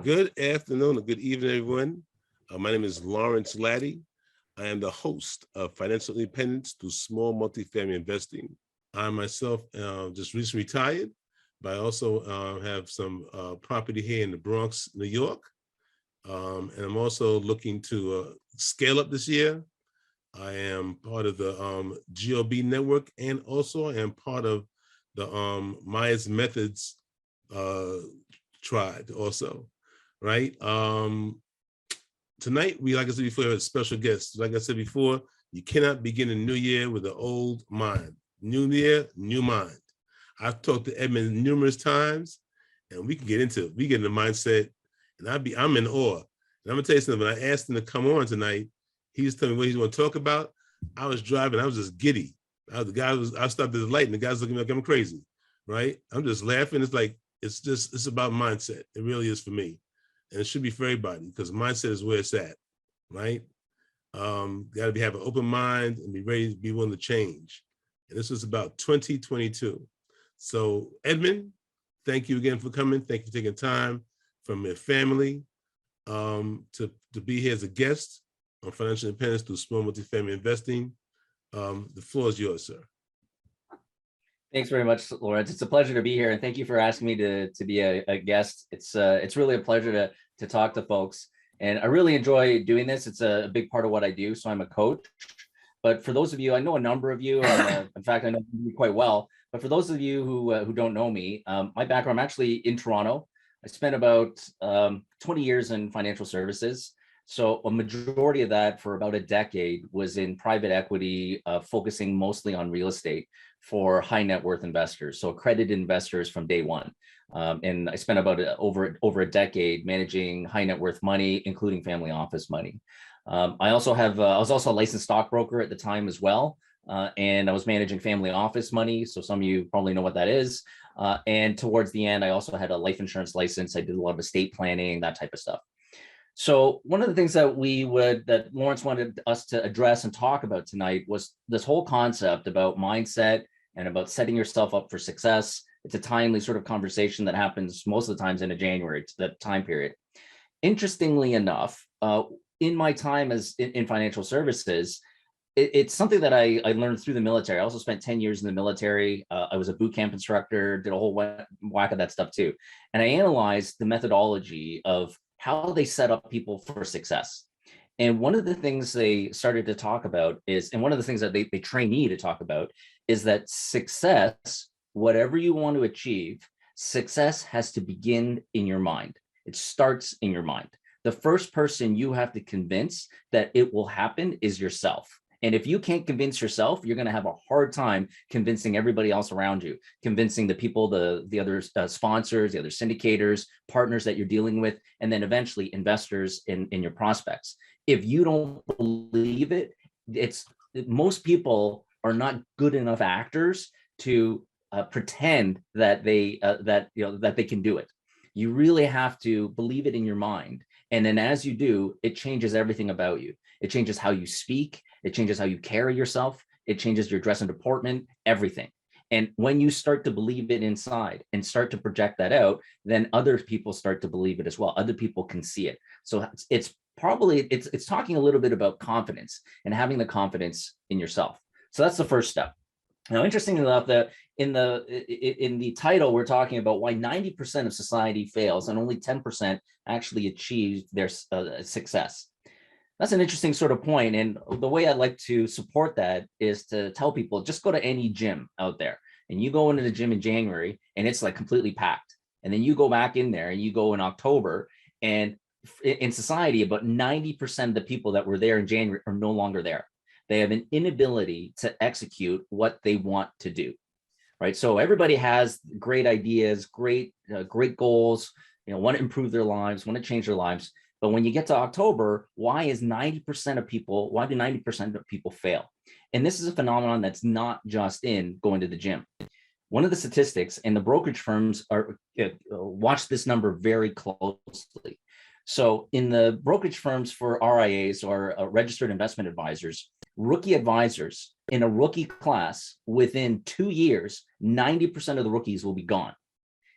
Good afternoon or good evening, everyone. My name is Lawrence Laddie. I am the host of Financial Independence Through Small Multifamily Investing. I myself just recently retired, but I also have some property here in the Bronx, New York. And I'm also looking to scale up this year. I am part of the GOB network, and also I am part of the Myers Methods tribe also, right? Tonight, like I said before, have a special guest. Like I said before, you cannot begin a new year with an old mind. New year, new mind. I've talked to Edmund numerous times, and we can get into it. We get in the mindset, and I'm in awe. And I'm gonna tell you something. When I asked him to come on tonight, he was telling me what he's going to talk about. I was driving. I was just giddy. I stopped at the light, and the guy's looking like I'm crazy, right? I'm just laughing. It's like it's about mindset. It really is for me. And it should be for everybody, because mindset is where it's at, right? Got to have an open mind and be ready to be willing to change. And this was about 2022. So Edmund, thank you again for coming. Thank you for taking time from your family to be here as a guest on Financial Independence Through Small Multifamily Investing. The floor is yours, sir. Thanks very much, Lawrence. It's a pleasure to be here, and thank you for asking me to be a guest. It's really a pleasure to talk to folks, and I really enjoy doing this. It's a big part of what I do. So I'm a coach, but for those of you, I know a number of you, and in fact, I know you quite well. But for those of you who don't know me, my background, I'm actually in Toronto. I spent about 20 years in financial services. So a majority of that for about a decade was in private equity, focusing mostly on real estate for high net worth investors, so accredited investors from day one. And I spent about over a decade managing high net worth money, including family office money. I was also a licensed stockbroker at the time as well. And I was managing family office money. So some of you probably know what that is. And towards the end, I also had a life insurance license. I did a lot of estate planning, that type of stuff. So one of the things that Lawrence wanted us to address and talk about tonight was this whole concept about mindset and about setting yourself up for success. It's a timely sort of conversation that happens most of the times in a January, that time period. Interestingly enough, in my time in financial services, it's something that I learned through the military. I also spent 10 years in the military. I was a boot camp instructor, did a whole whack of that stuff too. And I analyzed the methodology of how they set up people for success. And one of the things they started to talk about and one of the things that they train me to talk about is that success, whatever you want to achieve, success has to begin in your mind. It starts in your mind. The first person you have to convince that it will happen is yourself. And if you can't convince yourself, you're going to have a hard time convincing everybody else around you, convincing the people, the other sponsors, the other syndicators, partners that you're dealing with, and then eventually investors in your prospects. If you don't believe it, most people are not good enough actors to pretend that they can do it. You really have to believe it in your mind. And then as you do, it changes everything about you. It changes how you speak. It changes how you carry yourself. It changes your dress and deportment, everything. And when you start to believe it inside and start to project that out, then other people start to believe it as well. Other people can see it. So it's talking a little bit about confidence and having the confidence in yourself. So that's the first step. Now, interestingly enough, that in the title, we're talking about why 90% of society fails and only 10% actually achieve their success. That's an interesting sort of point. And the way I like to support that is to tell people, just go to any gym out there and you go into the gym in January and it's like completely packed. And then you go back in there and you go in October, and in society, about 90% of the people that were there in January are no longer there. They have an inability to execute what they want to do, right? So everybody has great ideas, great goals, want to improve their lives, want to change their lives. But when you get to October, why do 90% of people fail? And this is a phenomenon that's not just in going to the gym. One of the statistics, and the brokerage firms watch this number very closely. So in the brokerage firms for RIAs, or registered investment advisors, rookie advisors in a rookie class, within 2 years, 90% of the rookies will be gone.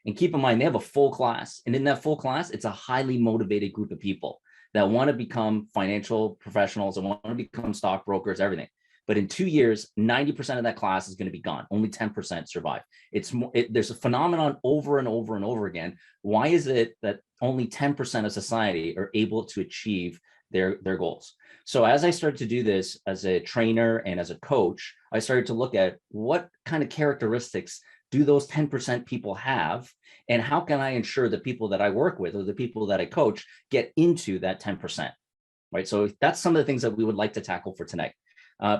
And keep in mind, they have a full class. And in that full class, it's a highly motivated group of people that want to become financial professionals and want to become stockbrokers, everything. But in 2 years, 90% of that class is going to be gone. Only 10% survive. There's a phenomenon over and over and over again. Why is it that only 10% of society are able to achieve their goals? So as I started to do this as a trainer and as a coach, I started to look at what kind of characteristics do those 10% people have, and how can I ensure the people that I work with or the people that I coach get into that 10%, right? So that's some of the things that we would like to tackle for tonight.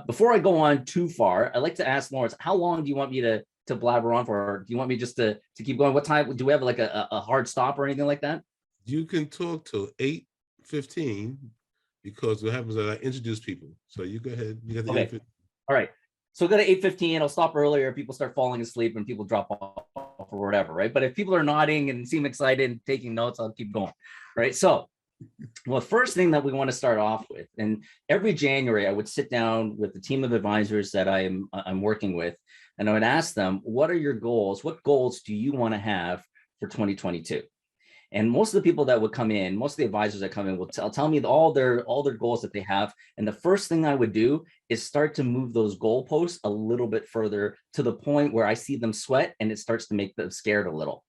Before I go on too far, I'd like to ask Lawrence, how long do you want me to blabber on for? Or do you want me just to keep going? What time, do we have like a hard stop or anything like that? You can talk till 8:15 because what happens is I introduce people. So you go ahead. You got the Okay. 8:15. All right. So go to 8:15. I'll stop earlier. People start falling asleep and people drop off or whatever, right? But if people are nodding and seem excited and taking notes, I'll keep going, right? So, well, first thing that we want to start off with, and every January I would sit down with the team of advisors that I'm working with, and I would ask them, what are your goals? What goals do you want to have for 2022? And most of the people that would come in, most of the advisors that come in will tell me all their goals that they have. And the first thing I would do is start to move those goalposts a little bit further to the point where I see them sweat and it starts to make them scared a little.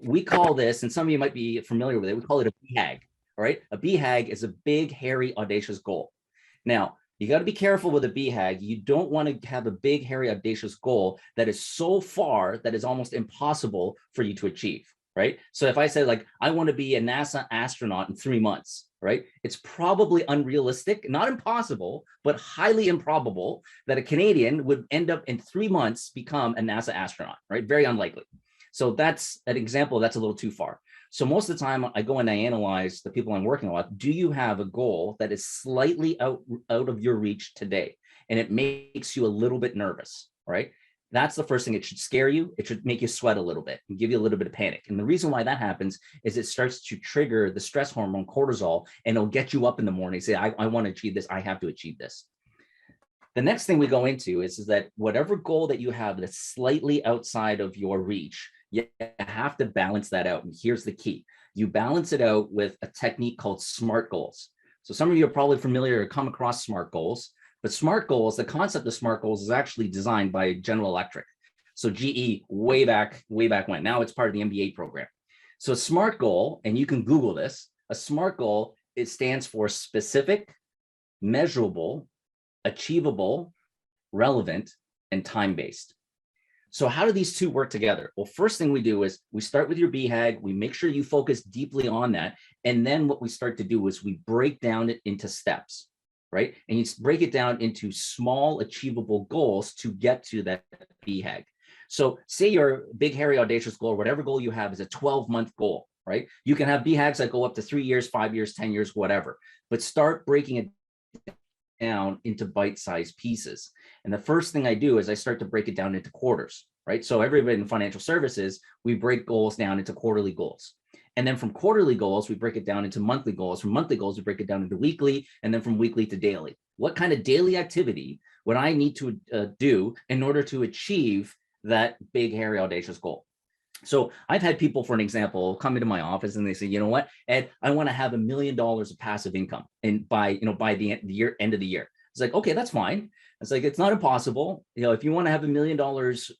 We call this, and some of you might be familiar with it, we call it a BHAG, all right? A BHAG is a big, hairy, audacious goal. Now, you got to be careful with a BHAG. You don't want to have a big, hairy, audacious goal that is so far that is almost impossible for you to achieve. Right? So if I say like, I want to be a NASA astronaut in 3 months, right? It's probably unrealistic, not impossible, but highly improbable that a Canadian would end up in 3 months become a NASA astronaut, right? Very unlikely. So that's an example that's a little too far. So most of the time I go and I analyze the people I'm working with. Do you have a goal that is slightly out of your reach today? And it makes you a little bit nervous, right? That's the first thing. It should scare you. It should make you sweat a little bit and give you a little bit of panic. And the reason why that happens is it starts to trigger the stress hormone cortisol, and it'll get you up in the morning, say, I want to achieve this. I have to achieve this. The next thing we go into is that whatever goal that you have that's slightly outside of your reach, you have to balance that out. And here's the key. You balance it out with a technique called SMART goals. So some of you are probably familiar or come across SMART goals. But SMART goals, the concept of SMART goals is actually designed by General Electric. So GE way back when. Now it's part of the MBA program. So a SMART goal, and you can Google this, a SMART goal, it stands for specific, measurable, achievable, relevant, and time-based. So how do these two work together? Well, first thing we do is we start with your BHAG, we make sure you focus deeply on that. And then what we start to do is we break down it into steps. Right? And you break it down into small achievable goals to get to that BHAG. So say your big, hairy, audacious goal, whatever goal you have is a 12-month goal, right? You can have BHAGs that go up to 3 years, 5 years, 10 years, whatever, but start breaking it down into bite-sized pieces. And the first thing I do is I start to break it down into quarters, right? So everybody in financial services, we break goals down into quarterly goals. And then from quarterly goals, we break it down into monthly goals. From monthly goals, we break it down into weekly, and then from weekly to daily. What kind of daily activity would I need to do in order to achieve that big, hairy, audacious goal? So I've had people, for an example, come into my office and they say, you know what, Ed, I want to have $1 million of passive income, and by the end of the year. It's like, okay, that's fine. It's like, it's not impossible. You know, if you want to have $1 million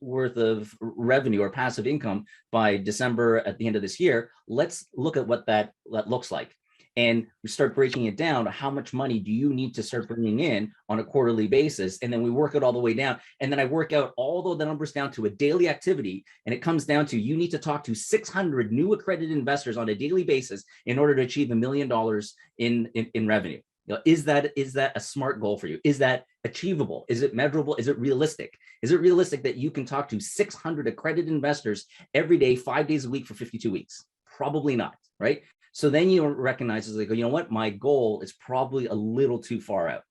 worth of revenue or passive income by December at the end of this year, let's look at what that looks like. And we start breaking it down to how much money do you need to start bringing in on a quarterly basis. And then we work it all the way down. And then I work out all the numbers down to a daily activity. And it comes down to, you need to talk to 600 new accredited investors on a daily basis in order to achieve $1 million in revenue. You know, is that a SMART goal for you? Is that achievable? Is it measurable? Is it realistic? Is it realistic that you can talk to 600 accredited investors every day, 5 days a week for 52 weeks? Probably not, right? So then you recognize, it's like, you know what, my goal is probably a little too far out.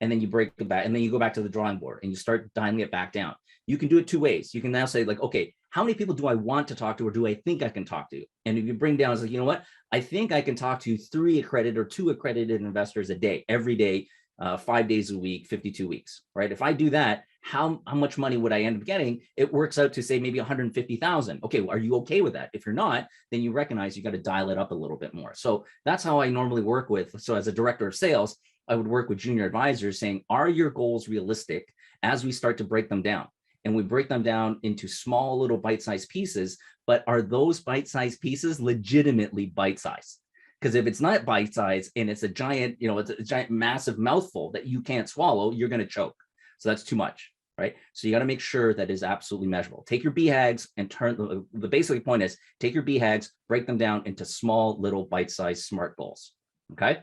And then you break it back, and then you go back to the drawing board and you start dialing it back down. You can do it two ways. You can now say like, okay, how many people do I want to talk to, or do I think I can talk to? And if you bring down, it's like, you know what, I think I can talk to 3 accredited or 2 accredited investors a day, every day, 5 days a week, 52 weeks, right? If I do that, how much money would I end up getting? It works out to say maybe 150,000. Okay, well, are you okay with that? If you're not, then you recognize you got to dial it up a little bit more. So that's how I normally work with. So as a director of sales, I would work with junior advisors saying, are your goals realistic as we start to break them down? And we break them down into small little bite-sized pieces, but are those bite-sized pieces legitimately bite-sized? Because if it's not bite-sized and it's a giant, it's a giant massive mouthful that you can't swallow, you're going to choke. So that's too much, right? So you got to make sure that is absolutely measurable. Take your BHAGs and turn, the basic point is take your BHAGs, break them down into small little bite-sized SMART goals. Okay.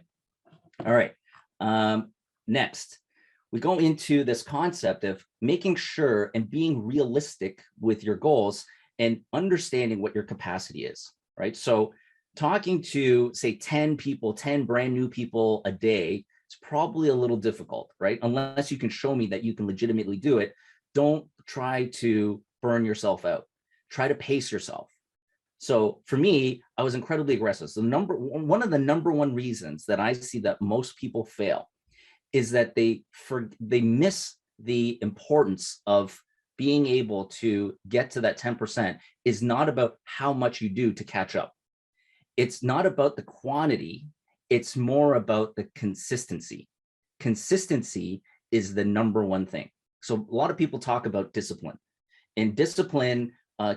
All right. Next, we go into this concept of making sure and being realistic with your goals and understanding what your capacity is, right? So talking to, say, 10 people, 10 brand new people a day is probably a little difficult, right? Unless you can show me that you can legitimately do it. Don't try to burn yourself out. Try to pace yourself. So for me, I was incredibly aggressive. So one of the number one reasons that I see that most people fail is that they miss the importance of being able to get to that 10% is not about how much you do to catch up. It's not about the quantity. It's more about the consistency. Consistency is the number one thing. So a lot of people talk about discipline, and discipline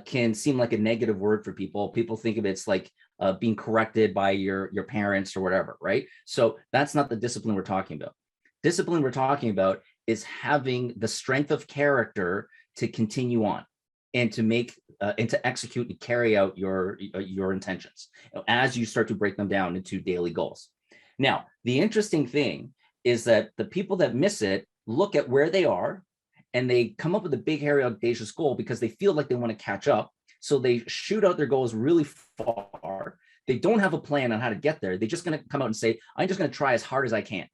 can seem like a negative word for people. People think of it's like being corrected by your parents or whatever, right? So that's not the discipline we're talking about. Discipline we're talking about is having the strength of character to continue on and to make and to execute and carry out your intentions as you start to break them down into daily goals. Now, the interesting thing is that the people that miss it look at where they are and they come up with a big, hairy, audacious goal because they feel like they want to catch up. So they shoot out their goals really far. They don't have a plan on how to get there. They're just going to come out and say, I'm just going to try as hard as I can.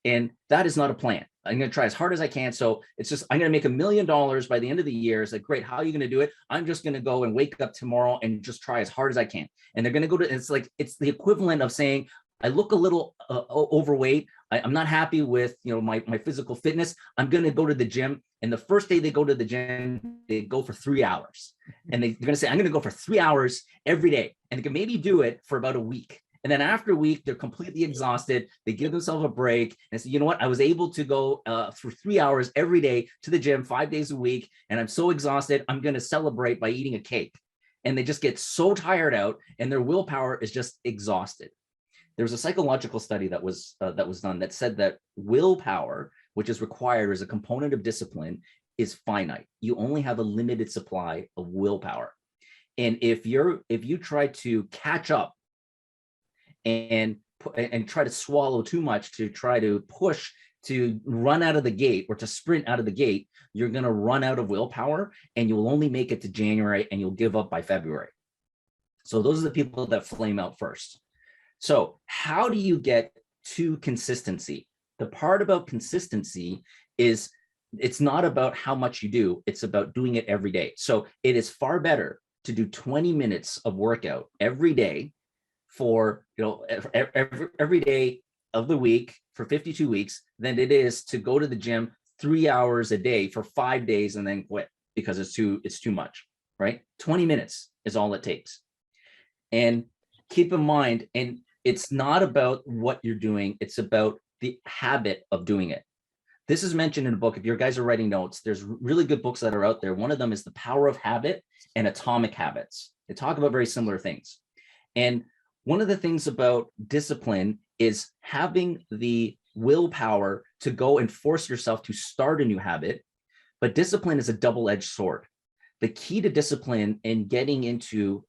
And that is not a plan. I'm going to try as hard as I can. So it's just, I'm going to make $1 million by the end of the year. It's like, great. How are you going to do it? I'm just going to go and wake up tomorrow and just try as hard as I can. And they're going to go to, it's like, it's the equivalent of saying, I look a little overweight. I'm not happy with, my physical fitness. I'm going to go to the gym. And the first day they go to the gym, they go for 3 hours. And they're going to say, I'm going to go for 3 hours every day. And they can maybe do it for about a week. And then after a week, they're completely exhausted. They give themselves a break and say, you know what? I was able to go for 3 hours every day to the gym 5 days a week. And I'm so exhausted. I'm going to celebrate by eating a cake. And they just get so tired out and their willpower is just exhausted. There was a psychological study that was done that said that willpower, which is required as a component of discipline, is finite. You only have a limited supply of willpower. And if you try to catch up and try to swallow too much, to try to push, to run out of the gate or to sprint out of the gate, you're going to run out of willpower and you'll only make it to January and you'll give up by February. So those are the people that flame out first. So how do you get to consistency? The part about consistency is it's not about how much you do, it's about doing it every day. So it is far better to do 20 minutes of workout every day for, every day of the week for 52 weeks than it is to go to the gym 3 hours a day for 5 days and then quit because it's too much, right? 20 minutes is all it takes. And keep in mind, and it's not about what you're doing, it's about the habit of doing it. This is mentioned in a book. If your guys are writing notes, there's really good books that are out there. One of them is The Power of Habit and Atomic Habits. They talk about very similar things. And one of the things about discipline is having the willpower to go and force yourself to start a new habit. But discipline is a double-edged sword. The key to discipline and getting into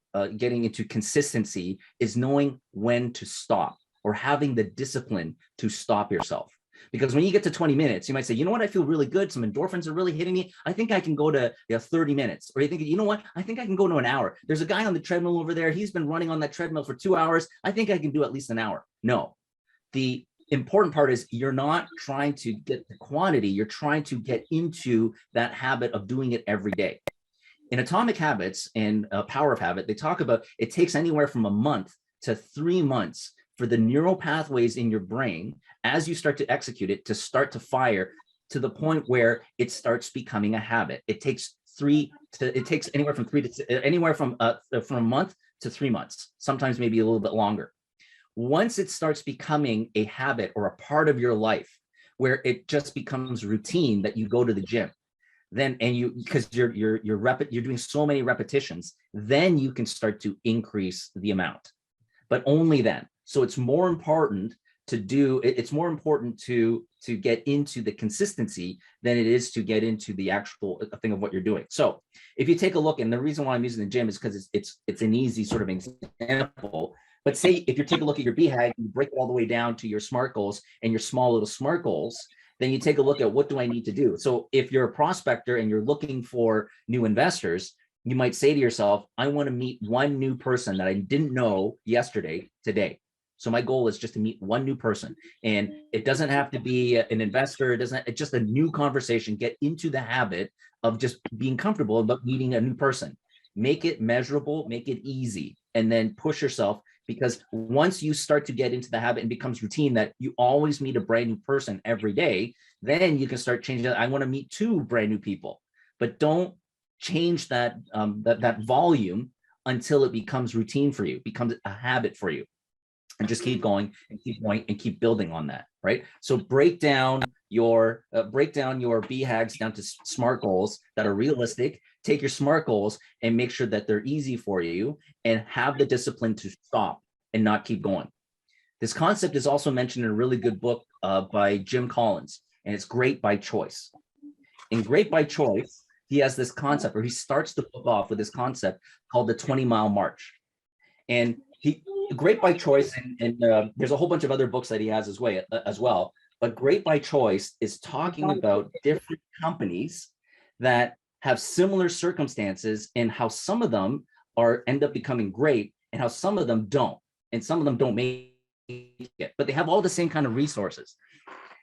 consistency is knowing when to stop, or having the discipline to stop yourself. Because when you get to 20 minutes, you might say, you know what, I feel really good. Some endorphins are really hitting me. I think I can go to 30 minutes. Or you think, you know what, I think I can go to an hour. There's a guy on the treadmill over there. He's been running on that treadmill for 2 hours. I think I can do at least an hour. No, the important part is you're not trying to get the quantity. You're trying to get into that habit of doing it every day. In Atomic Habits and Power of Habit, they talk about it takes anywhere from a month to 3 months for the neural pathways in your brain, as you start to execute it, to start to fire to the point where it starts becoming a habit. It takes anywhere from a month to 3 months, sometimes maybe a little bit longer. Once it starts becoming a habit or a part of your life, where it just becomes routine that you go to the gym, then because you're doing so many repetitions, then you can start to increase the amount, but only then. So it's more important to get into the consistency than it is to get into the actual thing of what you're doing. So if you take a look, and the reason why I'm using the gym is because it's an easy sort of example. But say if you take a look at your BHAG, you break it all the way down to your SMART goals and your small little SMART goals, then you take a look at what do I need to do. So if you're a prospector and you're looking for new investors, you might say to yourself, I want to meet one new person that I didn't know yesterday today. So my goal is just to meet one new person, and it doesn't have to be an investor. It's just a new conversation. Get into the habit of just being comfortable about meeting a new person. Make it measurable, make it easy, and then push yourself, because once you start to get into the habit and becomes routine that you always meet a brand new person every day, then you can start changing it. I want to meet 2 brand new people, but don't change that volume until it becomes routine for you, becomes a habit for you. And just keep going and keep building on that, right? So break down your BHAGs down to SMART goals that are realistic. Take your SMART goals and make sure that they're easy for you, and have the discipline to stop and not keep going. This concept is also mentioned in a really good book by Jim Collins, and it's Great by Choice. In Great by Choice, he has this concept, or he starts the book off with this concept called the 20-mile march. And Great by Choice, and there's a whole bunch of other books that he has as well. But Great by Choice is talking about different companies that have similar circumstances, and how some of them end up becoming great, and how some of them don't, and some of them don't make it, but they have all the same kind of resources.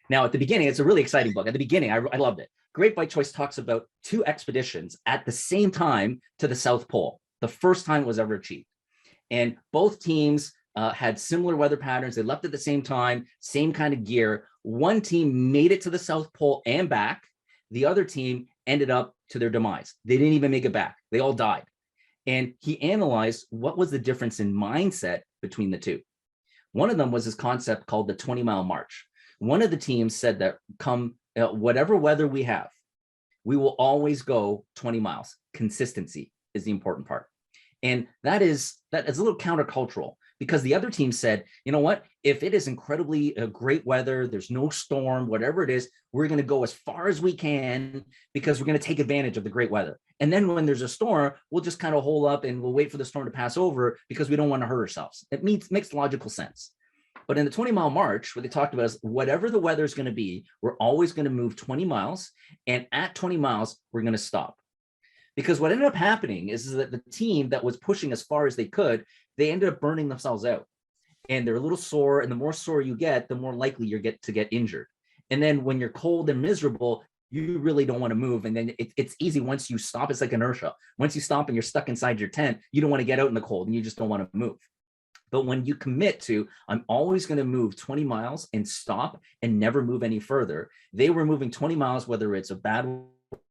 Now, at the beginning, it's a really exciting book. At the beginning, I loved it. Great by Choice talks about 2 expeditions at the same time to the South Pole, the first time it was ever achieved. And both teams had similar weather patterns. They left at the same time, same kind of gear. One team made it to the South Pole and back. The other team ended up to their demise. They didn't even make it back. They all died. And he analyzed what was the difference in mindset between the 2. One of them was this concept called the 20-mile march. One of the teams said that whatever weather we have, we will always go 20 miles. Consistency is the important part. And that is a little countercultural, because the other team said, you know what, if it is incredibly great weather, there's no storm, whatever it is, we're going to go as far as we can, because we're going to take advantage of the great weather. And then when there's a storm, we'll just kind of hole up and we'll wait for the storm to pass over, because we don't want to hurt ourselves. It makes logical sense. But in the 20-mile march, what they talked about is whatever the weather is going to be, we're always going to move 20 miles. And at 20 miles, we're going to stop. Because what ended up happening is that the team that was pushing as far as they could, they ended up burning themselves out. And they're a little sore, and the more sore you get, the more likely you get to get injured. And then when you're cold and miserable, you really don't want to move. And then it's easy once you stop. It's like inertia. Once you stop and you're stuck inside your tent, you don't want to get out in the cold, and you just don't want to move. But when you commit to, I'm always going to move 20 miles and stop and never move any further, they were moving 20 miles, whether it's a bad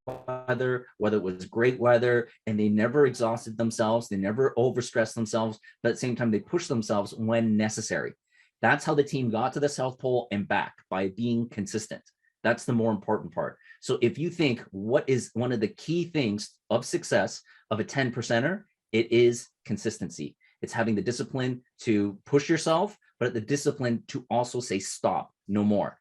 weather, whether it was great weather, and they never exhausted themselves. They never overstressed themselves, but at the same time, they pushed themselves when necessary. That's how the team got to the South Pole and back, by being consistent. That's the more important part. So if you think what is one of the key things of success of a 10%er, it is consistency. It's having the discipline to push yourself, but the discipline to also say stop, no more,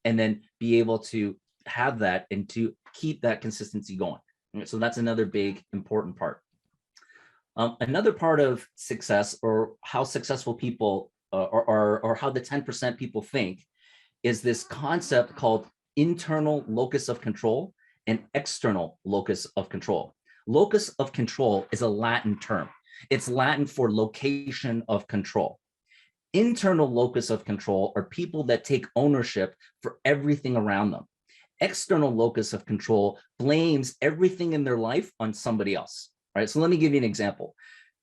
and then be able to have that and to keep that consistency going. So that's another big important part. Another part of success, or how successful people or how the 10% people think, is this concept called internal locus of control and external locus of control. Locus of control is a Latin term. It's Latin for location of control. Internal locus of control are people that take ownership for everything around them. External locus of control blames everything in their life on somebody else, right? So let me give you an example.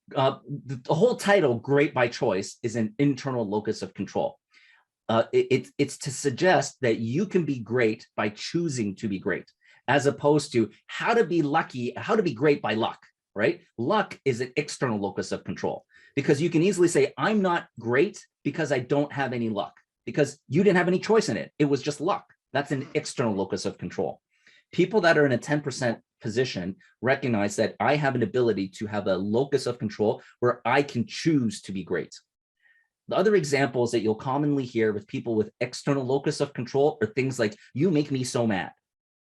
The whole title, Great by Choice, is an internal locus of control. it's to suggest that you can be great by choosing to be great, as opposed to how to be lucky, how to be great by luck, right? Luck is an external locus of control, because you can easily say, I'm not great because I don't have any luck, because you didn't have any choice in it. It was just luck. That's an external locus of control. People that are in a 10% position recognize that I have an ability to have a locus of control where I can choose to be great. The other examples that you'll commonly hear with people with external locus of control are things like, you make me so mad,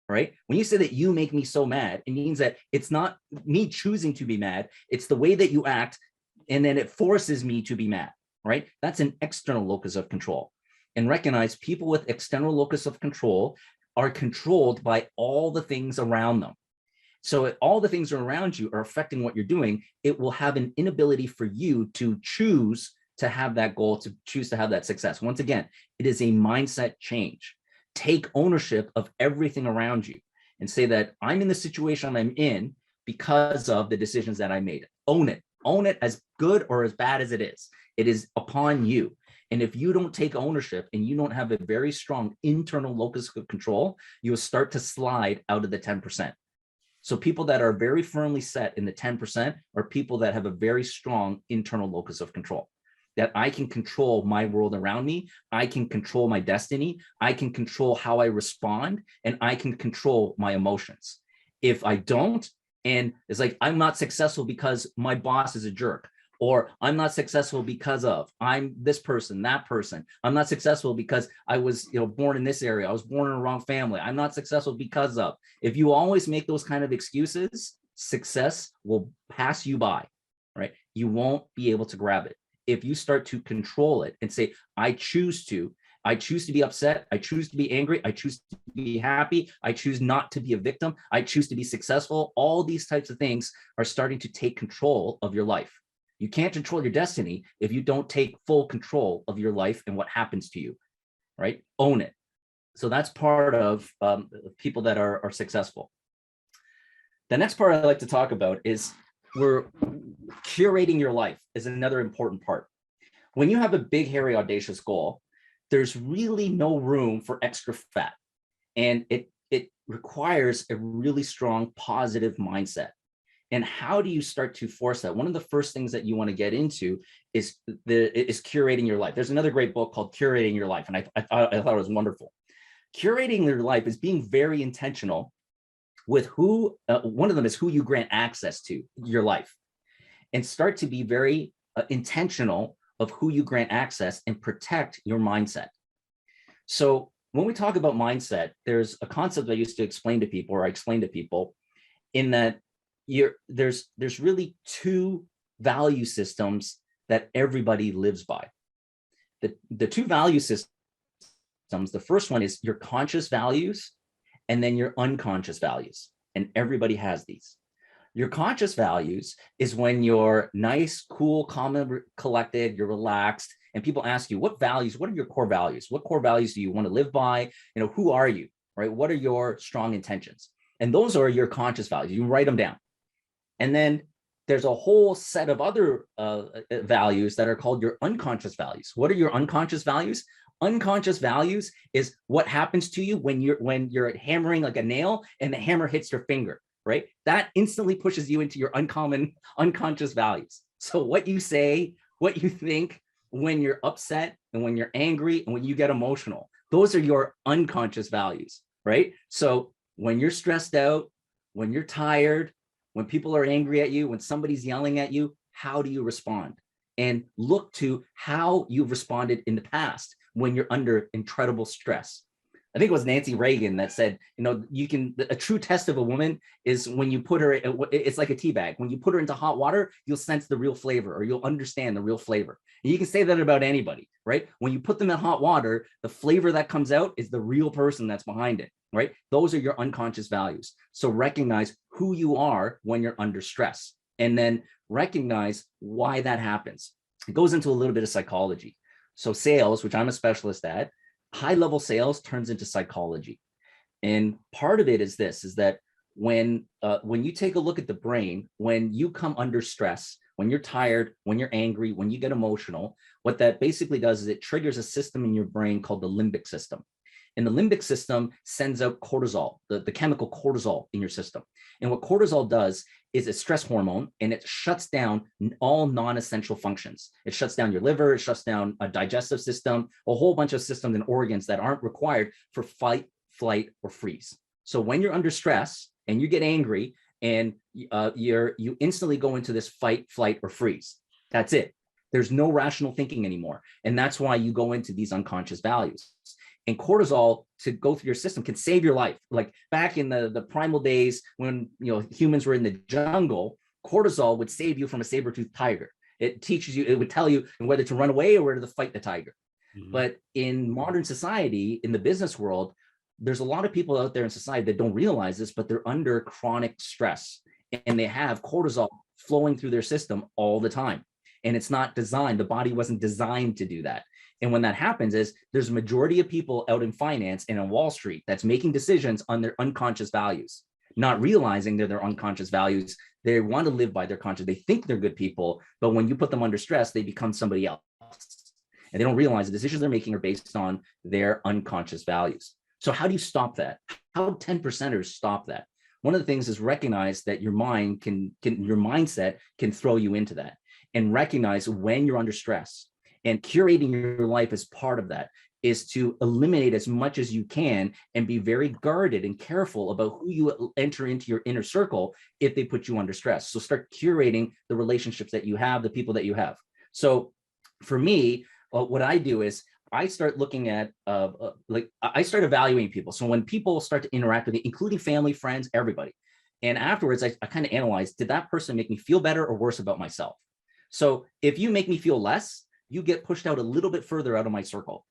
right? When you say that you make me so mad, it means that it's not me choosing to be mad, it's the way that you act, and then it forces me to be mad, right? That's an external locus of control. And recognize people with external locus of control are controlled by all the things around them. So if all the things around you are affecting what you're doing, it will have an inability for you to choose to have that goal, to choose to have that success. Once again, it is a mindset change. Take ownership of everything around you and say that I'm in the situation I'm in because of the decisions that I made. Own it. Own it, as good or as bad as it is. It is upon you. And if you don't take ownership and you don't have a very strong internal locus of control, you'll start to slide out of the 10%. So people that are very firmly set in the 10% are people that have a very strong internal locus of control. That I can control my world around me, I can control my destiny, I can control how I respond, and I can control my emotions. If I don't, and it's like, I'm not successful because my boss is a jerk, or I'm not successful because of I'm this person, that person. I'm not successful because I was, born in this area. I was born in a wrong family. I'm not successful because of. If you always make those kind of excuses, success will pass you by, right? You won't be able to grab it. If you start to control it and say, I choose to be upset, I choose to be angry, I choose to be happy, I choose not to be a victim, I choose to be successful, all these types of things are starting to take control of your life. You can't control your destiny if you don't take full control of your life and what happens to you, right? Own it. So that's part of people that are successful. The next part I'd like to talk about is we're curating your life is another important part. When you have a big, hairy, audacious goal, there's really no room for extra fat. And it requires a really strong positive mindset. And how do you start to force that? One of the first things that you want to get into is curating your life. There's another great book called Curating Your Life, and I thought it was wonderful. Curating your life is being very intentional with who, one of them is who you grant access to your life, and start to be very intentional of who you grant access and protect your mindset. So when we talk about mindset, there's a concept I used to explain to people, or I explain to people, in that there's really two value systems that everybody lives by. The two value systems, the first one is your conscious values and then your unconscious values. And everybody has these. Your conscious values is when you're nice, cool, calm, and collected, you're relaxed, and people ask you, what are your core values? What core values do you want to live by? Who are you, right? What are your strong intentions? And those are your conscious values. You write them down. And then there's a whole set of other values that are called your unconscious values. What are your unconscious values? Unconscious values is what happens to you when you're hammering like a nail and the hammer hits your finger, right? That instantly pushes you into your unconscious values. So what you say, what you think when you're upset and when you're angry and when you get emotional, those are your unconscious values, right? So when you're stressed out, when you're tired, when people are angry at you, when somebody's yelling at you, how do you respond? And look to how you've responded in the past when you're under incredible stress. I think it was Nancy Reagan that said, a true test of a woman is when you put her, it's like a tea bag. When you put her into hot water, you'll sense the real flavor, or you'll understand the real flavor. And you can say that about anybody, right? When you put them in hot water, the flavor that comes out is the real person that's behind it, right? Those are your unconscious values. So recognize who you are when you're under stress, and then recognize why that happens. It goes into a little bit of psychology. So sales, which I'm a specialist at, high-level sales turns into psychology. And part of it is this, is that when you take a look at the brain, when you come under stress, when you're tired, when you're angry, when you get emotional, what that basically does is it triggers a system in your brain called the limbic system. And the limbic system sends out cortisol, the chemical cortisol in your system. And what cortisol does is a stress hormone, and it shuts down all non-essential functions. It shuts down your liver, it shuts down a digestive system, a whole bunch of systems and organs that aren't required for fight, flight, or freeze. So when you're under stress and you get angry and you instantly go into this fight, flight, or freeze. That's it. There's no rational thinking anymore. And that's why you go into these unconscious values. And cortisol to go through your system can save your life. Like back in the primal days when humans were in the jungle, cortisol would save you from a saber-toothed tiger. It teaches you, it would tell you whether to run away or whether to fight the tiger. Mm-hmm. But in modern society, in the business world, there's a lot of people out there in society that don't realize this, but they're under chronic stress and they have cortisol flowing through their system all the time. And it's not designed, the body wasn't designed to do that. And when that happens is there's a majority of people out in finance and on Wall Street that's making decisions on their unconscious values, not realizing they're their unconscious values. They want to live by their conscious. They think they're good people, but when you put them under stress, they become somebody else. And they don't realize the decisions they're making are based on their unconscious values. So how do you stop that? How 10%ers stop that? One of the things is recognize that your mind your mindset can throw you into that, and recognize when you're under stress. And curating your life as part of that is to eliminate as much as you can and be very guarded and careful about who you enter into your inner circle if they put you under stress. So start curating the relationships that you have, the people that you have. So for me, what I do is I start looking at, I start evaluating people. So when people start to interact with me, including family, friends, everybody, and afterwards I kind of analyze, did that person make me feel better or worse about myself? So if you make me feel less, you get pushed out a little bit further out of my circle.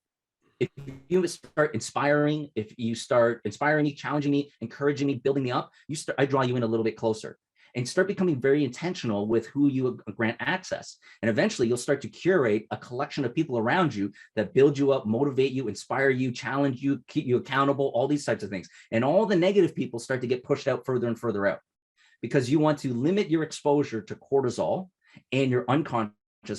If you start inspiring, if you start inspiring me, challenging me, encouraging me, building me up, I draw you in a little bit closer and start becoming very intentional with who you grant access. And eventually you'll start to curate a collection of people around you that build you up, motivate you, inspire you, challenge you, keep you accountable, all these types of things. And all the negative people start to get pushed out further and further out because you want to limit your exposure to cortisol and your unconscious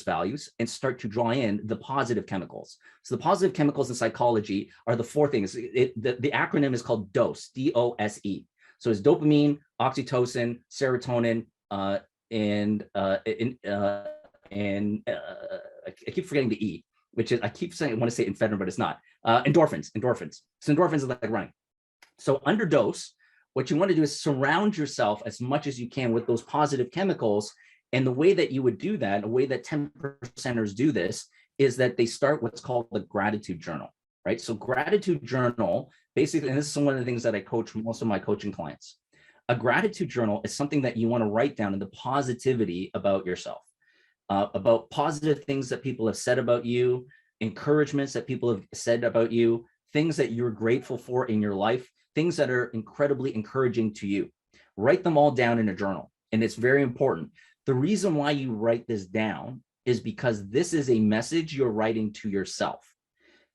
values and start to draw in the positive chemicals. So the positive chemicals in psychology are the four things. The acronym is called DOSE, D-O-S-E. So it's dopamine, oxytocin, serotonin, and I keep forgetting the E, which is, I keep saying, I want to say ephedrine, but it's not. Endorphins. So endorphins is like running. So under DOSE, what you want to do is surround yourself as much as you can with those positive chemicals. And the way that you would do that, the way that 10%ers do this, is that they start what's called the gratitude journal, right? So gratitude journal, basically, and this is one of the things that I coach most of my coaching clients. A gratitude journal is something that you want to write down in the positivity about yourself, about positive things that people have said about you, encouragements that people have said about you, things that you're grateful for in your life, things that are incredibly encouraging to you. Write them all down in a journal. And it's very important. The reason why you write this down is because this is a message you're writing to yourself,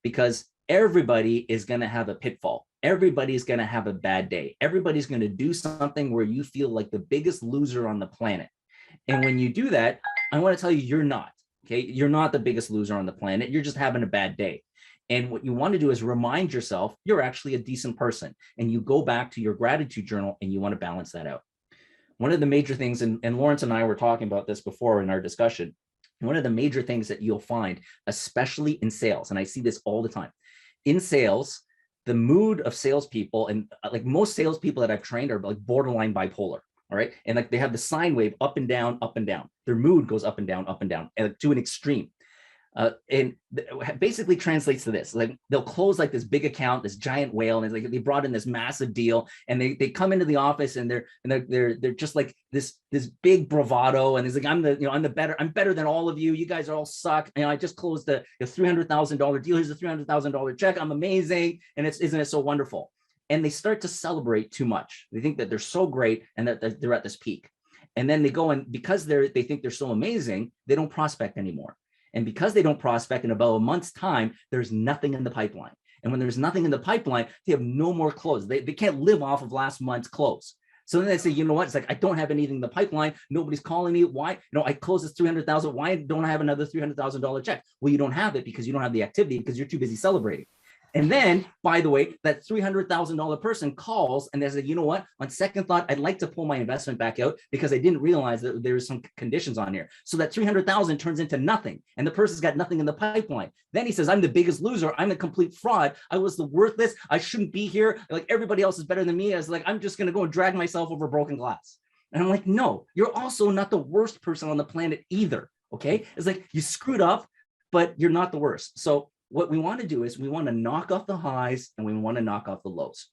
because everybody is going to have a pitfall. Everybody's going to have a bad day. Everybody's going to do something where you feel like the biggest loser on the planet. And when you do that, I want to tell you, you're not, okay? You're not the biggest loser on the planet. You're just having a bad day. And what you want to do is remind yourself you're actually a decent person. And you go back to your gratitude journal and you want to balance that out. One of the major things, and Lawrence and I were talking about this before in our discussion, one of the major things that you'll find, especially in sales, and I see this all the time, in sales, the mood of salespeople, and like most salespeople that I've trained are like borderline bipolar, all right? And like they have the sine wave up and down, up and down. Their mood goes up and down, and to an extreme. And basically translates to this, like they'll close like this big account, this giant whale, and it's like they brought in this massive deal, and they come into the office and they're just like this big bravado, and he's like, I'm better than all of you. You guys all suck. And I just closed the $300,000 deal. Here's a $300,000 check. I'm amazing, and isn't it so wonderful? And they start to celebrate too much. They think that they're so great and that they're at this peak, and then they go, and because they think they're so amazing, they don't prospect anymore. And because they don't prospect, in about a month's time, there's nothing in the pipeline. And when there's nothing in the pipeline, they have no more close. They can't live off of last month's close. So then they say, you know what? It's like, I don't have anything in the pipeline. Nobody's calling me. Why? I closed this 300,000. Why don't I have another $300,000 check? Well, you don't have it because you don't have the activity because you're too busy celebrating. And then, by the way, that $300,000 person calls and they say, you know what? On second thought, I'd like to pull my investment back out because I didn't realize that there's some conditions on here. So that 300,000 turns into nothing. And the person's got nothing in the pipeline. Then he says, I'm the biggest loser. I'm a complete fraud. I was the worthless. I shouldn't be here. Like everybody else is better than me. I was like, I'm just going to go and drag myself over broken glass. And I'm like, no, you're also not the worst person on the planet either. Okay. It's like you screwed up, but you're not the worst. So what we want to do is we want to knock off the highs and we want to knock off the lows.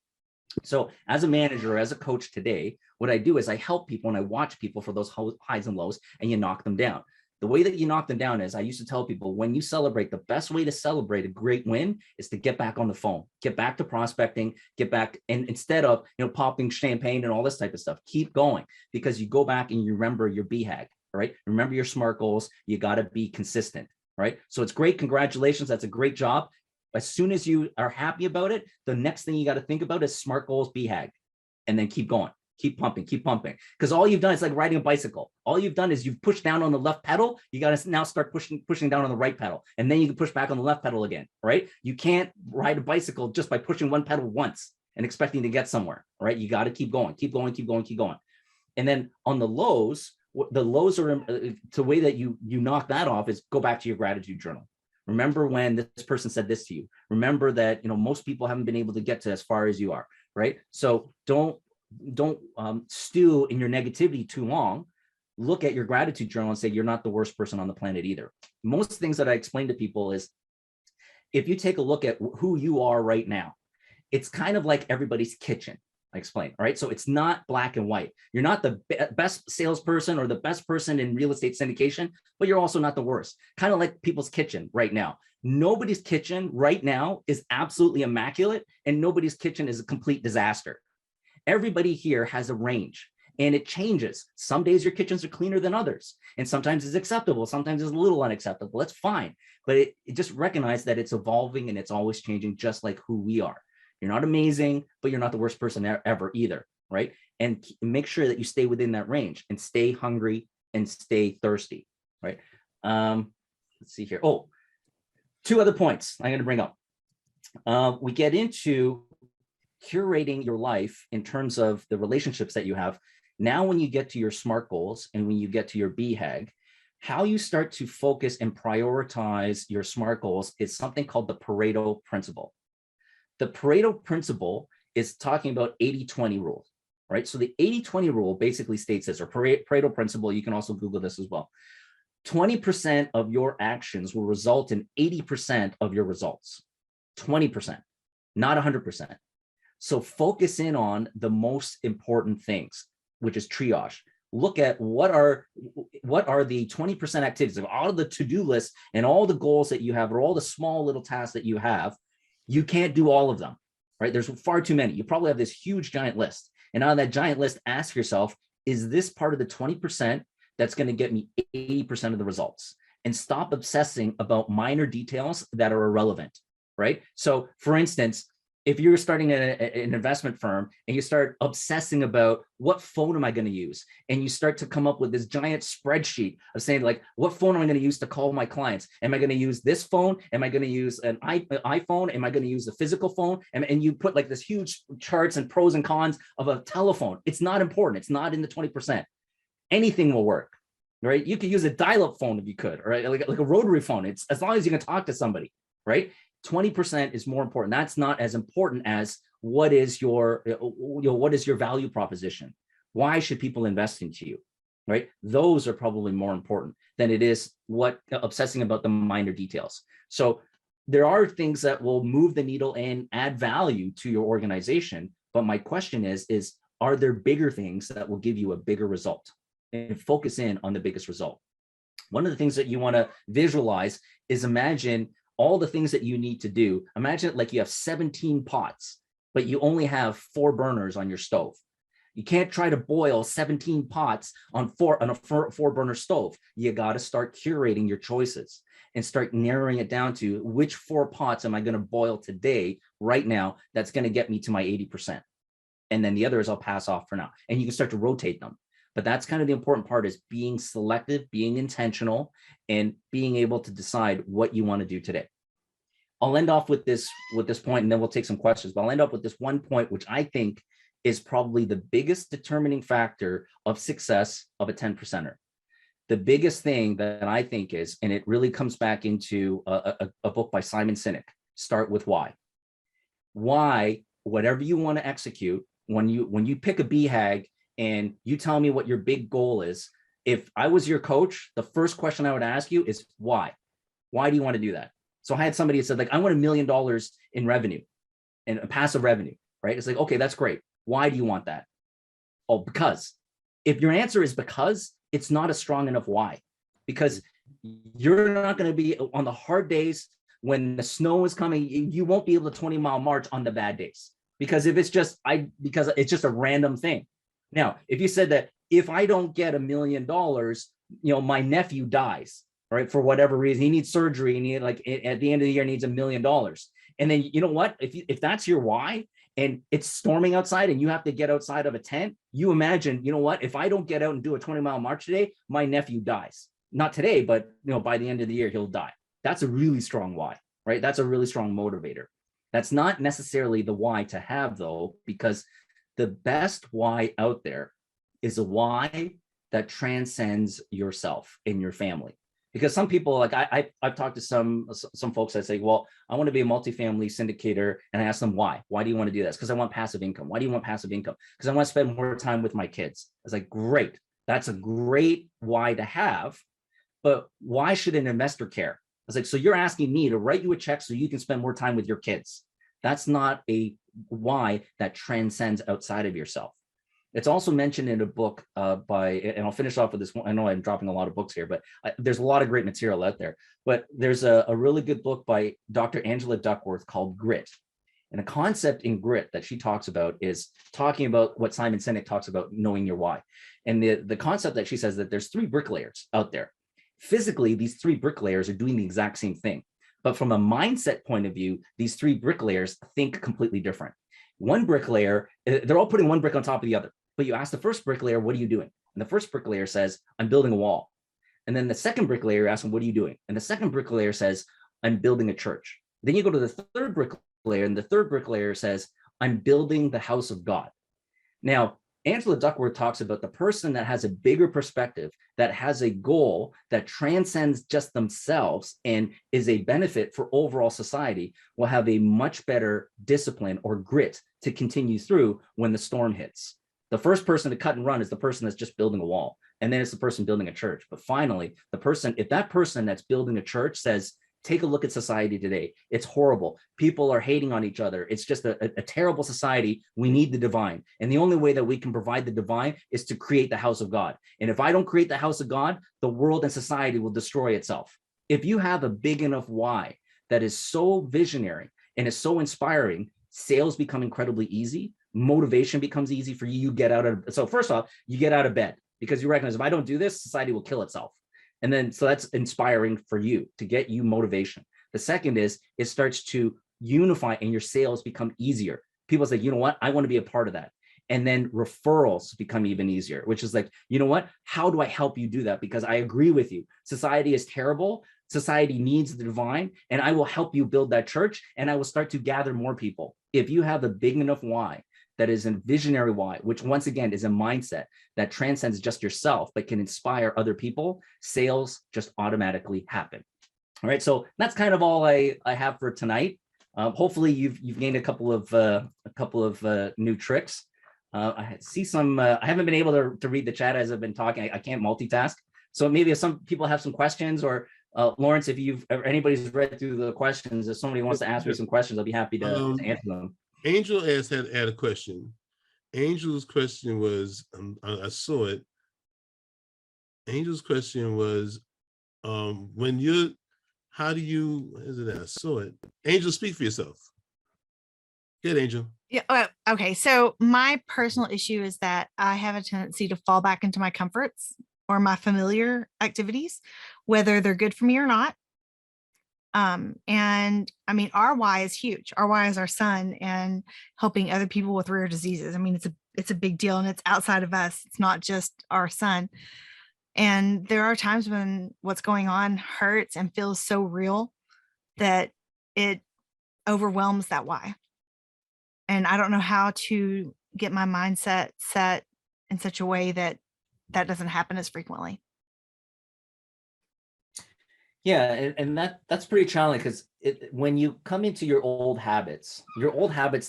So as a manager, as a coach today, what I do is I help people and I watch people for those highs and lows, and you knock them down. The way that you knock them down is I used to tell people, when you celebrate, the best way to celebrate a great win is to get back on the phone, get back to prospecting, get back. And instead of, popping champagne and all this type of stuff, keep going, because you go back and you remember your BHAG, right? Remember your SMART goals. You got to be consistent. Right. So it's great. Congratulations. That's a great job. As soon as you are happy about it, the next thing you got to think about is SMART goals, BHAG, and then keep going, keep pumping. Because all you've done is like riding a bicycle. All you've done is you've pushed down on the left pedal. You got to now start pushing down on the right pedal. And then you can push back on the left pedal again. Right. You can't ride a bicycle just by pushing one pedal once and expecting to get somewhere. Right. You got to keep going. And then on the lows are the way that you knock that off is go back to your gratitude journal. Remember when this person said this to you. Remember that most people haven't been able to get to as far as you are, right? So don't stew in your negativity too long. Look at your gratitude journal and say you're not the worst person on the planet either. Most things that I explain to people is, if you take a look at who you are right now, it's kind of like everybody's kitchen. I explained, all right? So it's not black and white. You're not the best salesperson or the best person in real estate syndication, but you're also not the worst. Kind of like people's kitchen right now. Nobody's kitchen right now is absolutely immaculate, and nobody's kitchen is a complete disaster. Everybody here has a range, and it changes. Some days your kitchens are cleaner than others, and sometimes it's acceptable. Sometimes it's a little unacceptable. That's fine. But it just recognize that it's evolving and it's always changing, just like who we are. You're not amazing, but you're not the worst person ever either, right? And make sure that you stay within that range and stay hungry and stay thirsty, right? Let's see here. Oh, two other points I'm going to bring up. We get into curating your life in terms of the relationships that you have. Now, when you get to your SMART goals and when you get to your BHAG, how you start to focus and prioritize your SMART goals is something called the Pareto Principle. The Pareto Principle is talking about 80-20 rule, right? So the 80-20 rule basically states this, or Pareto Principle, you can also Google this as well. 20% of your actions will result in 80% of your results. 20%, not 100%. So focus in on the most important things, which is triage. Look at what are the 20% activities of all of the to-do lists and all the goals that you have, or all the small little tasks that you have. You can't do all of them, right? There's far too many. You probably have this huge giant list. And on that giant list, ask yourself, is this part of the 20% that's going to get me 80% of the results? And stop obsessing about minor details that are irrelevant, right? So for instance, if you're starting an investment firm and you start obsessing about what phone am I going to use, and you start to come up with this giant spreadsheet of saying, like, what phone am I going to use to call my clients? Am I going to use this phone? Am I going to use an iPhone? Am I going to use a physical phone? And you put like this huge charts and pros and cons of a telephone. It's not important. It's not in the 20%. Anything will work, right? You could use a dial-up phone if you could, or like a rotary phone. It's as long as you can talk to somebody, right? 20% is more important. That's not as important as what is your value proposition? Why should people invest into you, right? Those are probably more important than it is obsessing about the minor details. So there are things that will move the needle and add value to your organization. But my question is are there bigger things that will give you a bigger result? And focus in on the biggest result. One of the things that you want to visualize is, imagine all the things that you need to do. Imagine it like you have 17 pots, but you only have 4 burners on your stove. You can't try to boil 17 pots on a 4-burner stove. You got to start curating your choices and start narrowing it down to which 4 pots am I going to boil today, right now, that's going to get me to my 80%. And then the others I'll pass off for now. And you can start to rotate them. But that's kind of the important part, is being selective, being intentional, and being able to decide what you want to do today. I'll end off with this point, and then we'll take some questions. But I'll end up with this one point, which I think is probably the biggest determining factor of success of a 10%er. The biggest thing that I think is, and it really comes back into a book by Simon Sinek, Start with Why. Why, whatever you want to execute, when you pick a BHAG and you tell me what your big goal is, if I was your coach, the first question I would ask you is why? Why do you want to do that? So I had somebody who said, like, I want $1 million in revenue and passive revenue, right? It's like, okay, that's great. Why do you want that? Oh, because. If your answer is because, it's not a strong enough why, because you're not going to be on the hard days when the snow is coming. You won't be able to 20-mile march on the bad days, because if it's just because it's just a random thing. Now, if you said that if I don't get $1 million, my nephew dies, right, for whatever reason, he needs surgery, and he, like, at the end of the year needs $1 million, and then you know what? If that's your why, and it's storming outside and you have to get outside of a tent, you imagine, you know what? If I don't get out and do a 20-mile march today, my nephew dies. Not today, but by the end of the year, he'll die. That's a really strong why, right? That's a really strong motivator. That's not necessarily the why to have, though, because the best why out there is a why that transcends yourself and your family. Because some people, like I've talked to some folks that say, well, I want to be a multifamily syndicator, and I ask them why. Why do you want to do this? Because I want passive income. Why do you want passive income? Because I want to spend more time with my kids. I was like, great. That's a great why to have, but why should an investor care? I was like, so you're asking me to write you a check so you can spend more time with your kids. That's not a why that transcends outside of yourself. It's also mentioned in a book and I'll finish off with this one. I know I'm dropping a lot of books here, but there's a lot of great material out there. But there's a really good book by Dr. Angela Duckworth called Grit. And a concept in Grit that she talks about is talking about what Simon Sinek talks about, knowing your why. And the concept that she says that there's 3 bricklayers out there. Physically, these 3 bricklayers are doing the exact same thing. But from a mindset point of view, these 3 bricklayers think completely different. One bricklayer, they're all putting one brick on top of the other. But you ask the first bricklayer, what are you doing? And the first bricklayer says, I'm building a wall. And then the second bricklayer asks him, what are you doing? And the second bricklayer says, I'm building a church. Then you go to the third bricklayer, and the third bricklayer says, I'm building the house of God. Now, Angela Duckworth talks about the person that has a bigger perspective, that has a goal that transcends just themselves and is a benefit for overall society, will have a much better discipline or grit to continue through when the storm hits. The first person to cut and run is the person that's just building a wall. And then it's the person building a church. But finally, if that person that's building a church says, take a look at society today. It's horrible. People are hating on each other. It's just a terrible society. We need the divine. And the only way that we can provide the divine is to create the house of God. And if I don't create the house of God, the world and society will destroy itself. If you have a big enough why that is so visionary and is so inspiring, sales become incredibly easy. Motivation becomes easy for you. You get out of, so first off, you get out of bed because you recognize if I don't do this, society will kill itself. And then, so that's inspiring for you to get you motivation. The second is it starts to unify and your sales become easier. People say, you know what, I want to be a part of that. And then referrals become even easier, which is like, you know what, how do I help you do that? Because I agree with you. Society is terrible. Society needs the divine, and I will help you build that church, and I will start to gather more people. If you have a big enough why, that is a visionary why, which once again is a mindset that transcends just yourself, but can inspire other people, sales just automatically happen. All right, so that's kind of all I have for tonight. Hopefully you've gained a couple of new tricks. I see some, I haven't been able to read the chat as I've been talking. I can't multitask. So maybe if some people have some questions, or Lawrence, if anybody's read through the questions, if somebody wants to ask me some questions, I'll be happy to answer them. Angel had a question. Angel's question was, I saw it. Angel's question was, how do you, is it? I saw it. Angel, speak for yourself. Good, Angel. Yeah. Okay. So my personal issue is that I have a tendency to fall back into my comforts or my familiar activities, whether they're good for me or not. And I mean, our why is huge. Our why is our son and helping other people with rare diseases. I mean, it's a big deal and it's outside of us. It's not just our son. And there are times when what's going on hurts and feels so real that it overwhelms that why. And I don't know how to get my mindset set in such a way that that doesn't happen as frequently. Yeah, and that's pretty challenging because when you come into your old habits,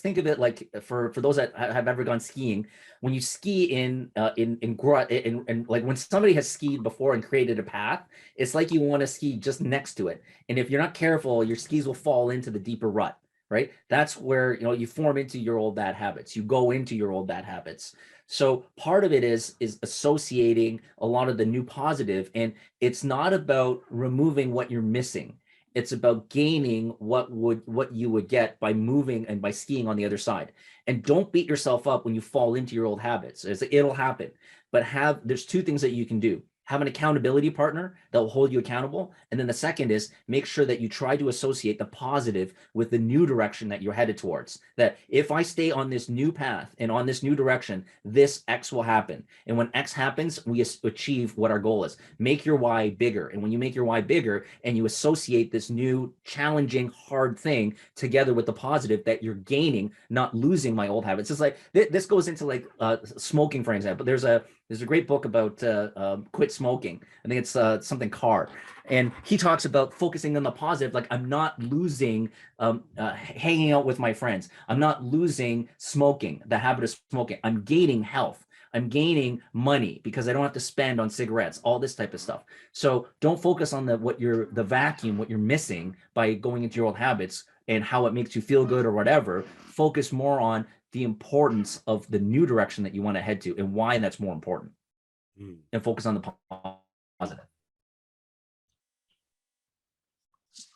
think of it like for those that have ever gone skiing, when you ski in like when somebody has skied before and created a path, it's like you want to ski just next to it. And if you're not careful, your skis will fall into the deeper rut, right? That's where, you know, you form into your old bad habits. You go into your old bad habits. So part of it is associating a lot of the new positive, and it's not about removing what you're missing. It's about gaining what you would get by moving and by skiing on the other side. And don't beat yourself up when you fall into your old habits. It'll happen. But there's two things that you can do. Have an accountability partner that will hold you accountable. And then the second is make sure that you try to associate the positive with the new direction that you're headed towards. That if I stay on this new path and on this new direction, this X will happen. And when X happens, we achieve what our goal is. Make your why bigger. And when you make your why bigger and you associate this new challenging, hard thing together with the positive that you're gaining, not losing my old habits. It's like, this goes into like smoking, for example. There's a great book about quit smoking. I think it's something Carr. And he talks about focusing on the positive. Like, I'm not losing hanging out with my friends. I'm not losing smoking, the habit of smoking. I'm gaining health. I'm gaining money because I don't have to spend on cigarettes, all this type of stuff. So don't focus on the vacuum, what you're missing by going into your old habits and how it makes you feel good or whatever. Focus more on the importance of the new direction that you want to head to and why that's more important, and focus on the positive.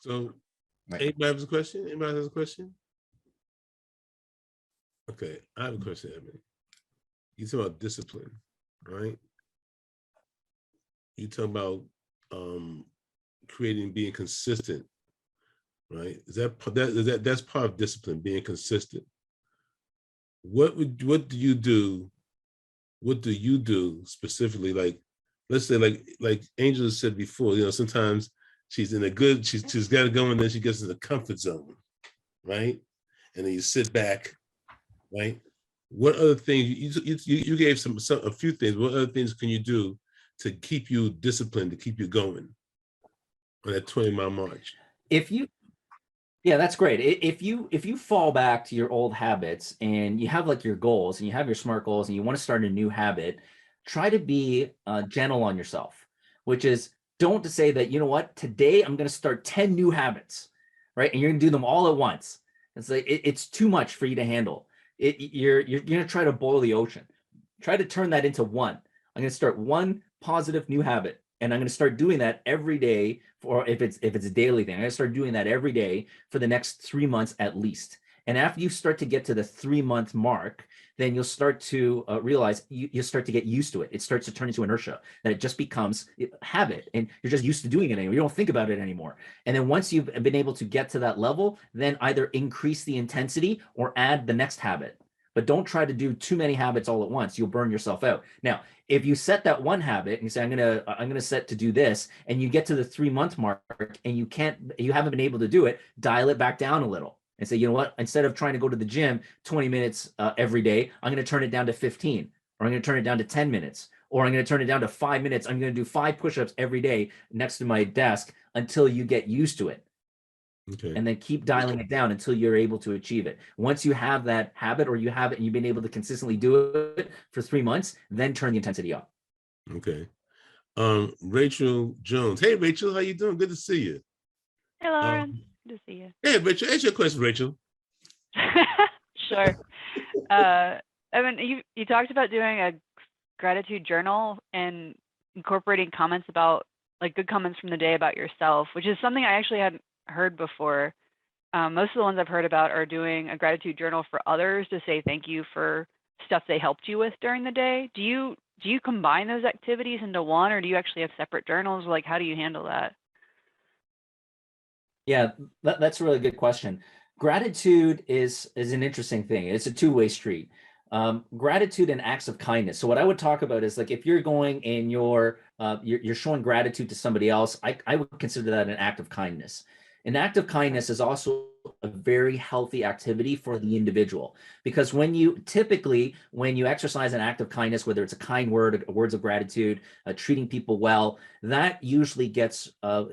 So, Right. Anybody has a question? Anybody has a question? Okay, I have a question, Edmund. You talk about discipline, right? You talk about creating, being consistent, right? That's part of discipline, being consistent. What do you do? What do you do specifically? Like, let's say, like Angela said before, you know, sometimes she's in a good, she's got to go, and then she gets in the comfort zone, right? And then you sit back, right? What other things you gave a few things? What other things can you do to keep you disciplined, to keep you going on that 20-mile march? Yeah, that's great. If you fall back to your old habits and you have like your goals and you have your SMART goals and you want to start a new habit, try to be gentle on yourself, which is, don't to say that, you know what, today I'm going to start 10 new habits, right? And you're going to do them all at once. It's like, it's too much for you to handle. You're going to try to boil the ocean. Try to turn that into one. I'm going to start one positive new habit. And I'm going to start doing that every day, for if it's a daily thing. I'm going to start doing that every day for the next 3 months at least. And after you start to get to the 3-month mark, then you'll start to realize you start to get used to it. It starts to turn into inertia, that it just becomes a habit, and you're just used to doing it anymore. You don't think about it anymore. And then once you've been able to get to that level, then either increase the intensity or add the next habit. But don't try to do too many habits all at once. You'll burn yourself out. Now, if you set that one habit and you say, I'm gonna set to do this, and you get to the 3-month mark and you haven't been able to do it, dial it back down a little and say, you know what, instead of trying to go to the gym 20 minutes every day, I'm gonna turn it down to 15, or I'm gonna turn it down to 10 minutes, or I'm gonna turn it down to 5 minutes. I'm gonna do 5 push-ups every day next to my desk until you get used to it. Okay. And then keep dialing it down until you're able to achieve it. Once you have that habit, or you have it and you've been able to consistently do it for 3 months, then turn the intensity up. Okay. Rachel Jones. Hey, Rachel, how you doing? Good to see you. Hey, Lauren. Good to see you. Hey, Rachel, answer your question, Rachel. Sure. I mean, you talked about doing a gratitude journal and incorporating comments about, like, good comments from the day about yourself, which is something I actually hadn't heard before. Most of the ones I've heard about are doing a gratitude journal for others to say thank you for stuff they helped you with during the day. Do you combine those activities into one, or do you actually have separate journals? Like, how do you handle that? Yeah, that's a really good question. Gratitude is an interesting thing. It's a two-way street. Gratitude and acts of kindness. So what I would talk about is like if you're going and you're showing gratitude to somebody else, I would consider that an act of kindness. An act of kindness is also a very healthy activity for the individual, because when you exercise an act of kindness, whether it's a kind word, words of gratitude, treating people well, that usually gets a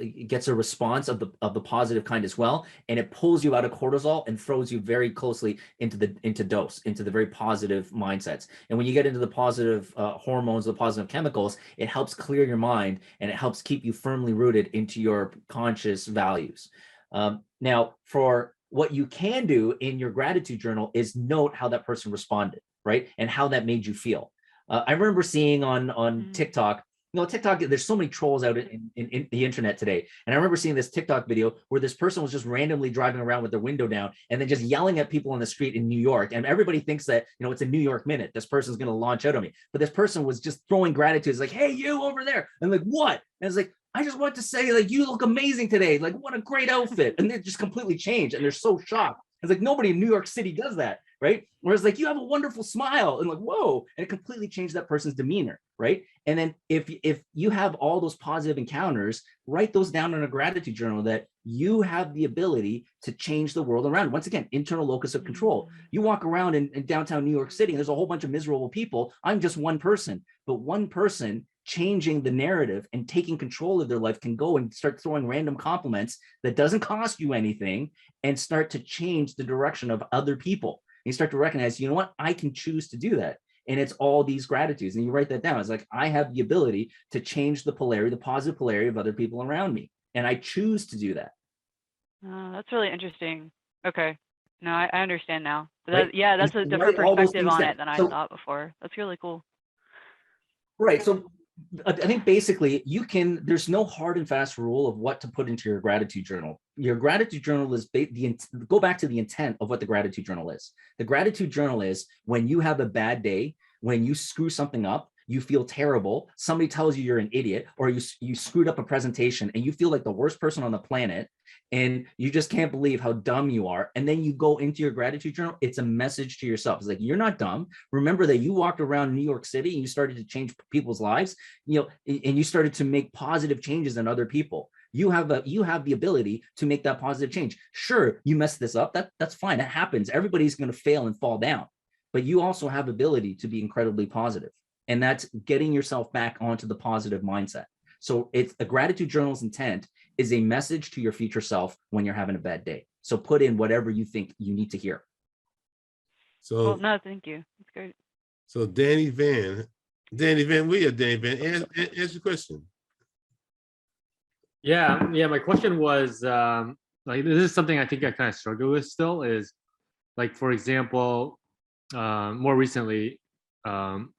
response of the positive kind as well, and it pulls you out of cortisol and throws you very closely into the very positive mindsets. And when you get into the positive hormones, the positive chemicals, it helps clear your mind and it helps keep you firmly rooted into your conscious values. Now, for what you can do in your gratitude journal is note how that person responded, right? And how that made you feel. I remember seeing on TikTok, TikTok, there's so many trolls out in the internet today. And I remember seeing this TikTok video where this person was just randomly driving around with their window down and then just yelling at people on the street in New York. And everybody thinks that, it's a New York minute. This person's going to launch out on me. But this person was just throwing gratitude. It's like, hey, you over there. And like, what? And it's like, I just want to say, like, you look amazing today. Like, what a great outfit. And they just completely changed. And they're so shocked. It's like nobody in New York City does that, right? Whereas like, you have a wonderful smile and like, whoa, and it completely changed that person's demeanor, right? And then if you have all those positive encounters, write those down in a gratitude journal that you have the ability to change the world around. Once again, internal locus of control. You walk around in downtown New York City and there's a whole bunch of miserable people. I'm just one person, but one person changing the narrative and taking control of their life can go and start throwing random compliments that doesn't cost you anything and start to change the direction of other people. And you start to recognize, you know what, I can choose to do that. And it's all these gratitudes. And you write that down. It's like, I have the ability to change the polarity, the positive polarity of other people around me. And I choose to do that. That's really interesting. Okay. No, I understand now. Right? Yeah, that's a different perspective on it than I thought before. That's really cool. Right. So I think basically there's no hard and fast rule of what to put into your gratitude journal. Your gratitude journal is go back to the intent of what the gratitude journal is. The gratitude journal is when you have a bad day, when you screw something up, you feel terrible, somebody tells you you're an idiot, or you screwed up a presentation and you feel like the worst person on the planet and you just can't believe how dumb you are. And then you go into your gratitude journal. It's a message to yourself. It's like, you're not dumb. Remember that you walked around New York City and you started to change people's lives, and you started to make positive changes in other people. You have the ability to make that positive change. Sure, you messed this up. That's fine. That happens. Everybody's going to fail and fall down, but you also have ability to be incredibly positive. And that's getting yourself back onto the positive mindset. So it's a gratitude journal's intent is a message to your future self when you're having a bad day. So put in whatever you think you need to hear. So, well, no, thank you. That's great. So Danny Van, we are Danny Van. Answer your question. Yeah. My question was like, this is something I think I kind of struggle with still is like, for example, more recently,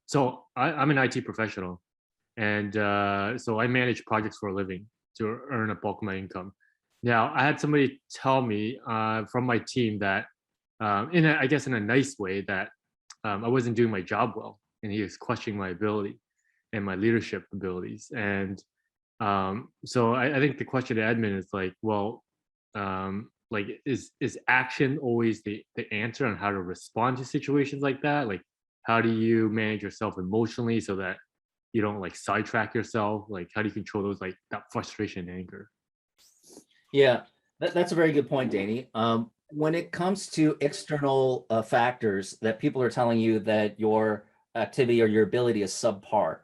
so I'm an IT professional, and so I manage projects for a living to earn a bulk of my income. Now, I had somebody tell me from my team that, I guess in a nice way, that I wasn't doing my job well, and he was questioning my ability and my leadership abilities. And so I think the question to Edmund is like, well, like is action always the answer on how to respond to situations like that? Like, how do you manage yourself emotionally so that you don't like sidetrack yourself? Like, how do you control those, like that frustration and anger? Yeah, that's a very good point, Danny. When it comes to external factors that people are telling you that your activity or your ability is subpar,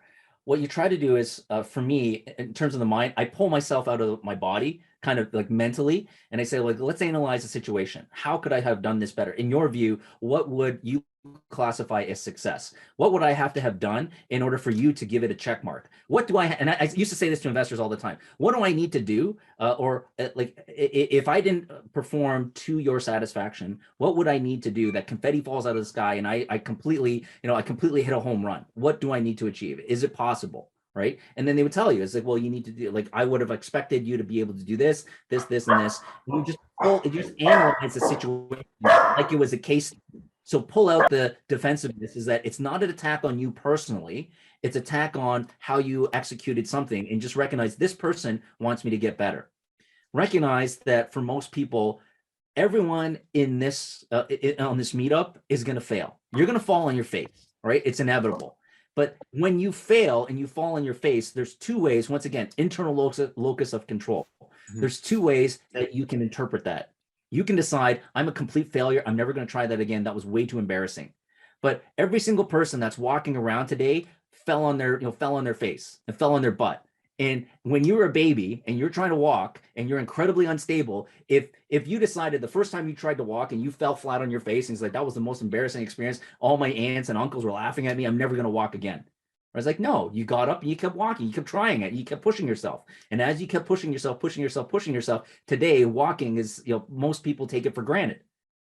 what you try to do is, for me, in terms of the mind, I pull myself out of my body, kind of like mentally, and I say, like, let's analyze the situation. How could I have done this better? In your view, what would you classify as success? What would I have to have done in order for you to give it a check mark? What do and I used to say this to investors all the time. What do I need to do? Like, if I didn't perform to your satisfaction, what would I need to do that confetti falls out of the sky and I completely hit a home run? What do I need to achieve? Is it possible? Right? And then they would tell you, it's like, well, you need to do, like, I would have expected you to be able to do this, and this. And you just analyze the situation like it was a case. So pull out the defensiveness, is that it's not an attack on you personally. It's attack on how you executed something, and just recognize this person wants me to get better. recognize that for most people, everyone in this on this meetup is going to fail. You're going to fall on your face, right? It's inevitable. But when you fail and you fall on your face, there's two ways. Once again, internal locus of control. There's two ways that you can interpret that. You can decide, I'm a complete failure. I'm never going to try that again. That was way too embarrassing. But every single person that's walking around today fell on their face and fell on their butt. And when you're a baby and you're trying to walk and you're incredibly unstable, if you decided the first time you tried to walk and you fell flat on your face and it's like, that was the most embarrassing experience, all my aunts and uncles were laughing at me, I'm never going to walk again. I was like, no, you got up and you kept walking, you kept trying it, you kept pushing yourself. And as you kept pushing yourself, today walking is, most people take it for granted,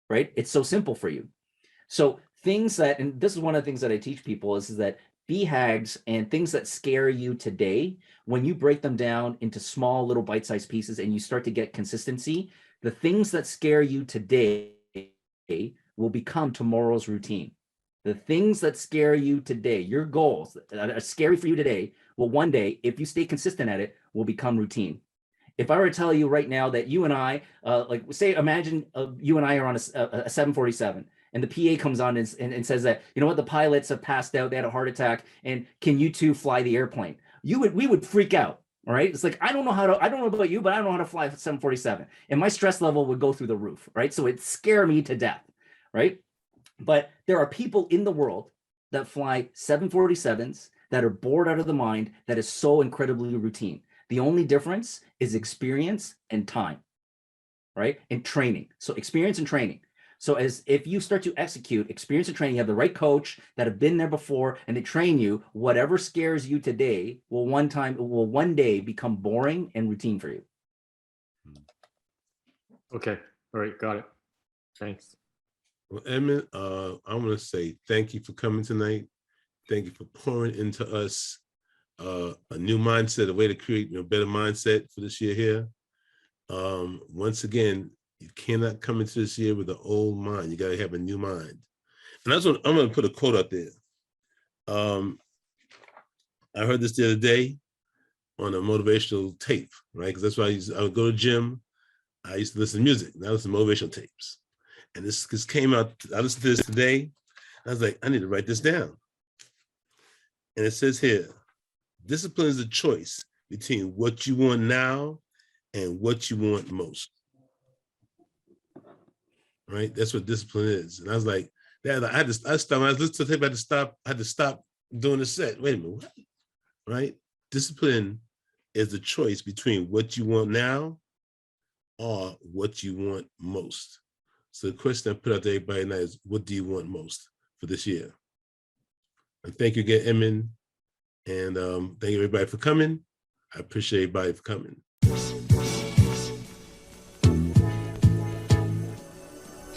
right? It's so simple for you. So things that, and this is one of the things that I teach people is that BHAGs and things that scare you today, when you break them down into small little bite-sized pieces and you start to get consistency, the things that scare you today will become tomorrow's routine. The things that scare you today, your goals that are scary for you today, will one day, if you stay consistent at it, will become routine. If I were to tell you right now that you and I, imagine you and I are on a 747 and the PA comes on and says that, you know what, the pilots have passed out, they had a heart attack, and can you two fly the airplane? We would freak out. All right. It's like, I don't know about you, but I don't know how to fly a 747. And my stress level would go through the roof. Right. So it'd scare me to death. Right. But there are people in the world that fly 747s that are bored out of the mind, that is so incredibly routine. The only difference is experience and time, right? And training. So experience and training. So as if you start to execute experience and training, you have the right coach that have been there before and they train you, whatever scares you today will one day become boring and routine for you. Okay. All right. Got it. Thanks. Well, Edmund, I want to say thank you for coming tonight. Thank you for pouring into us a new mindset, a way to create a better mindset for this year here. Once again, you cannot come into this year with an old mind. You got to have a new mind. And I'm going to put a quote out there. I heard this the other day on a motivational tape, right? Because that's why I would go to the gym. I used to listen to music. Now I listen to motivational tapes. And this came out, I listened to this today. I was like, I need to write this down. And it says here, discipline is a choice between what you want now and what you want most. Right? That's what discipline is. And I was like, Dad, I had to stop. When I was listening to the tape, I had to stop doing the set. Wait a minute, what? Right? Discipline is the choice between what you want now or what you want most. So the question I put out to everybody tonight is, what do you want most for this year? And thank you again, Edmund. And thank you everybody for coming. I appreciate everybody for coming.